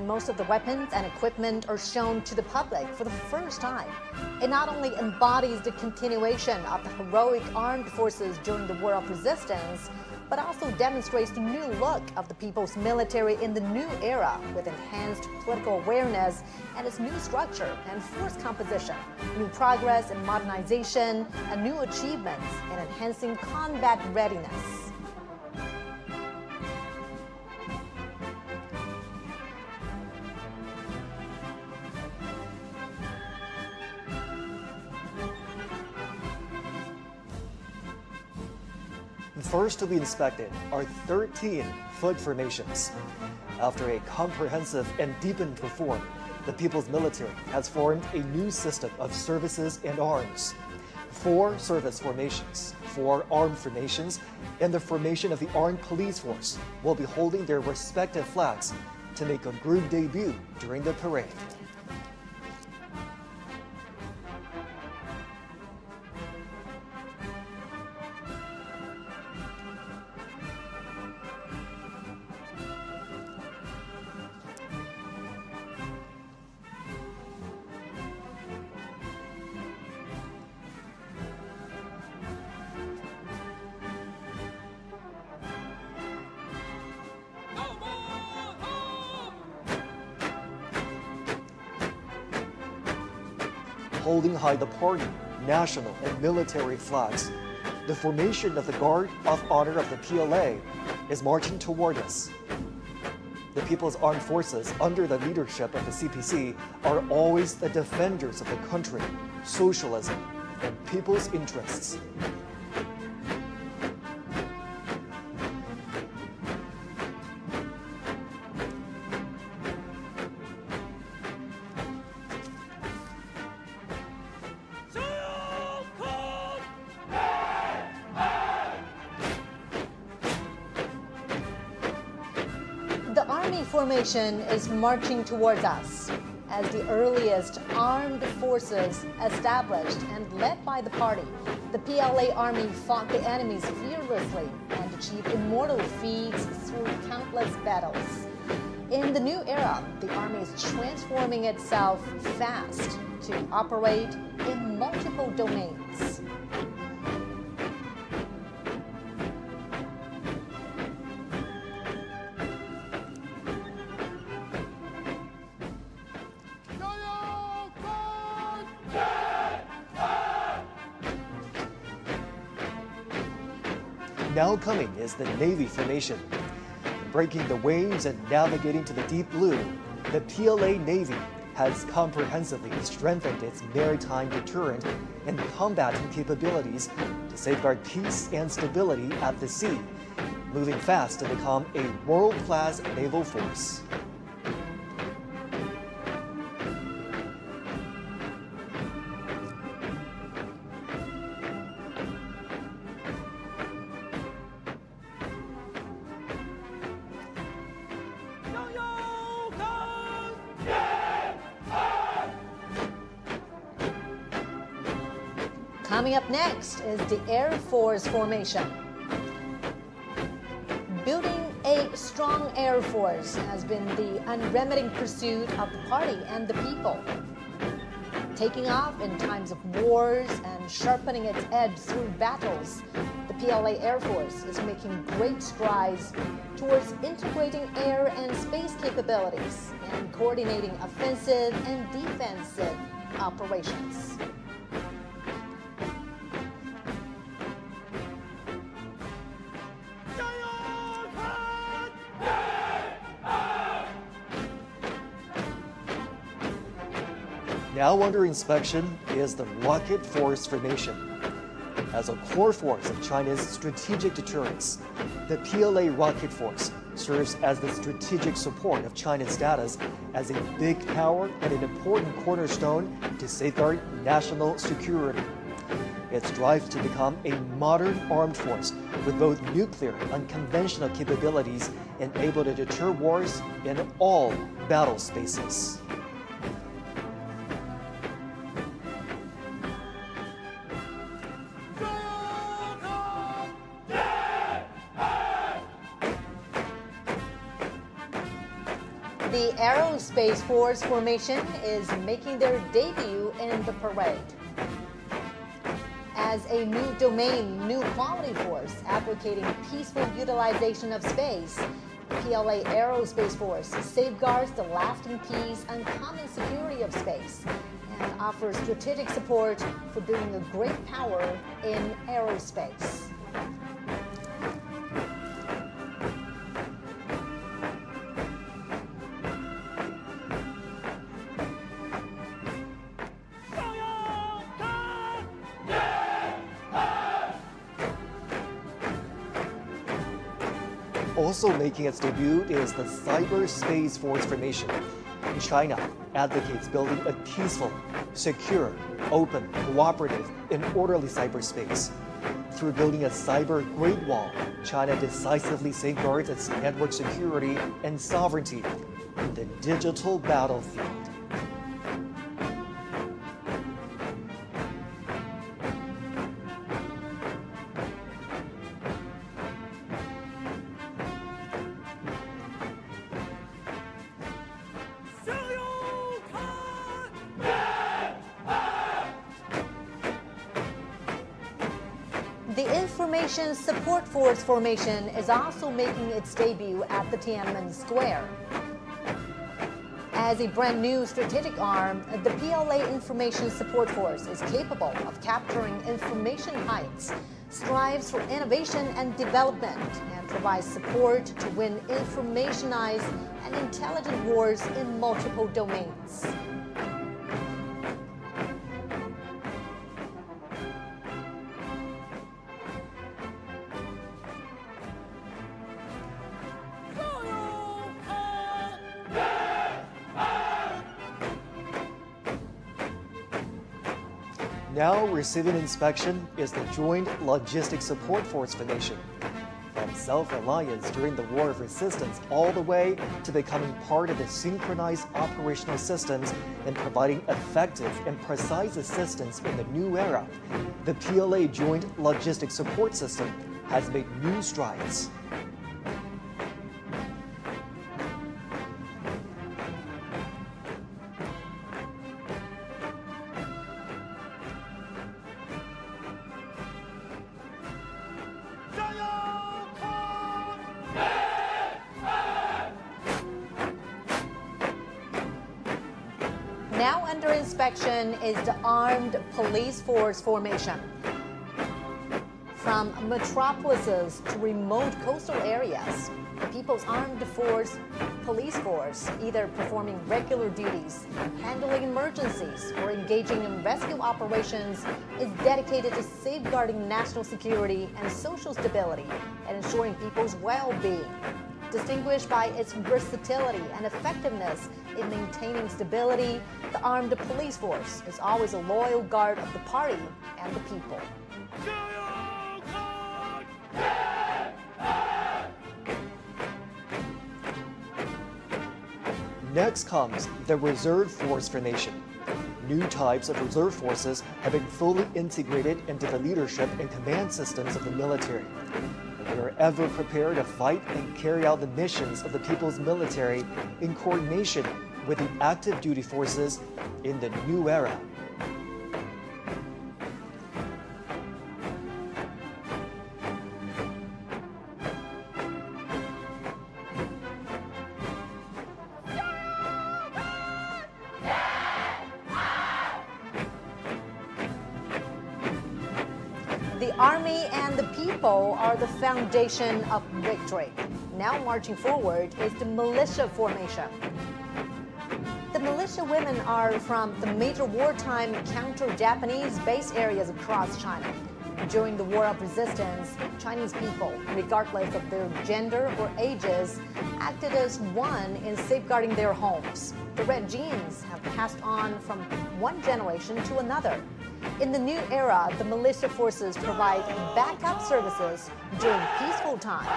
and most of the weapons and equipment are shown to the public for the first time. It not only embodies the continuation of the heroic armed forces during the War of Resistance, but also demonstrates the new look of the people's military in the new era with enhanced political awareness and its new structure and force composition, new progress in modernization, and new achievements in enhancing combat readiness. First to be inspected are 13 foot formations. After a comprehensive and deepened reform, the People's Military has formed a new system of services and arms. 4 service formations, 4 armed formations, and the formation of the Armed Police Force will be holding their respective flags to make a group debut during the parade. Holding high the party, national, and military flags, the formation of the Guard of Honor of the PLA is marching toward us. The People's Armed Forces, under the leadership of the CPC, are always the defenders of the country, socialism, and people's interests. The Army formation is marching towards us. As the earliest armed forces established and led by the party, the PLA Army fought the enemies fearlessly and achieved immortal feats through countless battles. In the new era, the Army is transforming itself fast to operate in multiple domains. Now coming is the Navy formation. Breaking the waves and navigating to the deep blue, the PLA Navy has comprehensively strengthened its maritime deterrent and combating capabilities to safeguard peace and stability at the sea, moving fast to become a world-class naval force. Coming up next is the Air Force formation. Building a strong Air Force has been the unremitting pursuit of the party and the people. Taking off in times of wars and sharpening its edge through battles, the PLA Air Force is making great strides towards integrating air and space capabilities and coordinating offensive and defensive operations. Now under inspection is the Rocket Force formation. As a core force of China's strategic deterrence, the PLA Rocket Force serves as the strategic support of China's status as a big power and an important cornerstone to safeguard national security. It strives to become a modern armed force with both nuclear and conventional capabilities and able to deter wars in all battle spaces. The Air Aerospace Force formation is making their debut in the parade. As a new domain, new quality force advocating peaceful utilization of space, the PLA Aerospace Force safeguards the lasting peace and common security of space and offers strategic support for building a great power in aerospace. Also making its debut is the Cyberspace Force formation. China advocates building a peaceful, secure, open, cooperative, and orderly cyberspace. Through building a cyber Great Wall, China decisively safeguards its network security and sovereignty in the digital battlefield. The Information Support Force formation is also making its debut at the Tiananmen Square. As a brand new strategic arm, the PLA Information Support Force is capable of capturing information heights, strives for innovation and development, and provides support to win informationized and intelligent wars in multiple domains. Now receiving inspection is the Joint Logistics Support Force formation. From self-reliance during the War of Resistance all the way to becoming part of the synchronized operational systems and providing effective and precise assistance in the new era, the PLA Joint Logistics Support System has made new strides. Now under inspection is the Armed Police Force formation. From metropolises to remote coastal areas, the People's Armed Police Force, either performing regular duties, handling emergencies, or engaging in rescue operations, is dedicated to safeguarding national security and social stability and ensuring people's well-being. Distinguished by its versatility and effectiveness in maintaining stability, the Armed Police Force is always a loyal guard of the party and the people. Next comes the Reserve Force formation. New types of reserve forces have been fully integrated into the leadership and command systems of the military. They are ever prepared to fight and carry out the missions of the people's military in coordination with the active duty forces in the new era. The Army and the people are the foundation of victory. Now marching forward is the militia formation. The militia women are from the major wartime counter-Japanese base areas across China. During the War of Resistance, Chinese people, regardless of their gender or ages, acted as one in safeguarding their homes. The red genes have passed on from one generation to another. In the new era, the militia forces provide backup services during peaceful time.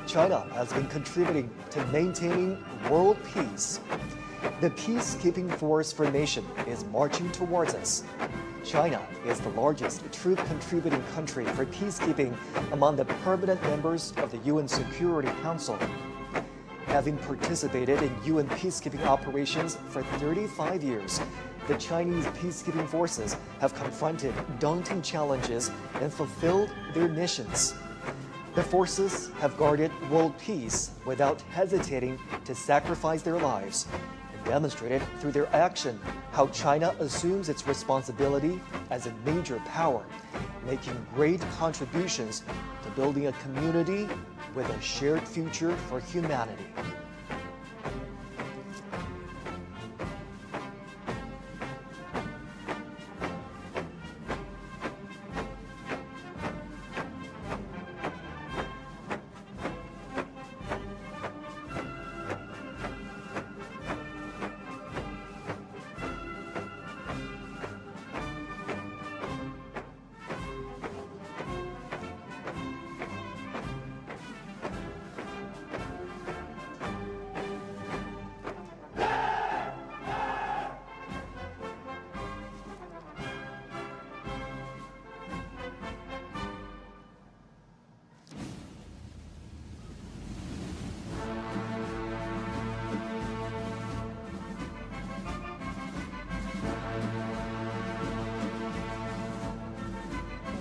China has been contributing to maintaining world peace. The Peacekeeping Force formation is marching towards us. China is the largest troop contributing country for peacekeeping among the permanent members of the UN Security Council. Having participated in UN peacekeeping operations for 35 years, the Chinese peacekeeping forces have confronted daunting challenges and fulfilled their missions. The forces have guarded world peace without hesitating to sacrifice their lives, and demonstrated through their action how China assumes its responsibility as a major power, making great contributions to building a community with a shared future for humanity.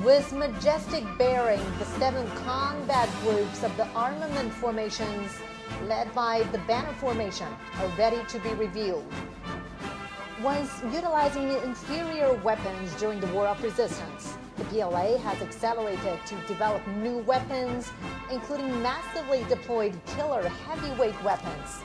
With majestic bearing, the 7 combat groups of the armament formations, led by the Banner Formation, are ready to be revealed. Once utilizing inferior weapons during the War of Resistance, the PLA has accelerated to develop new weapons, including massively deployed killer heavyweight weapons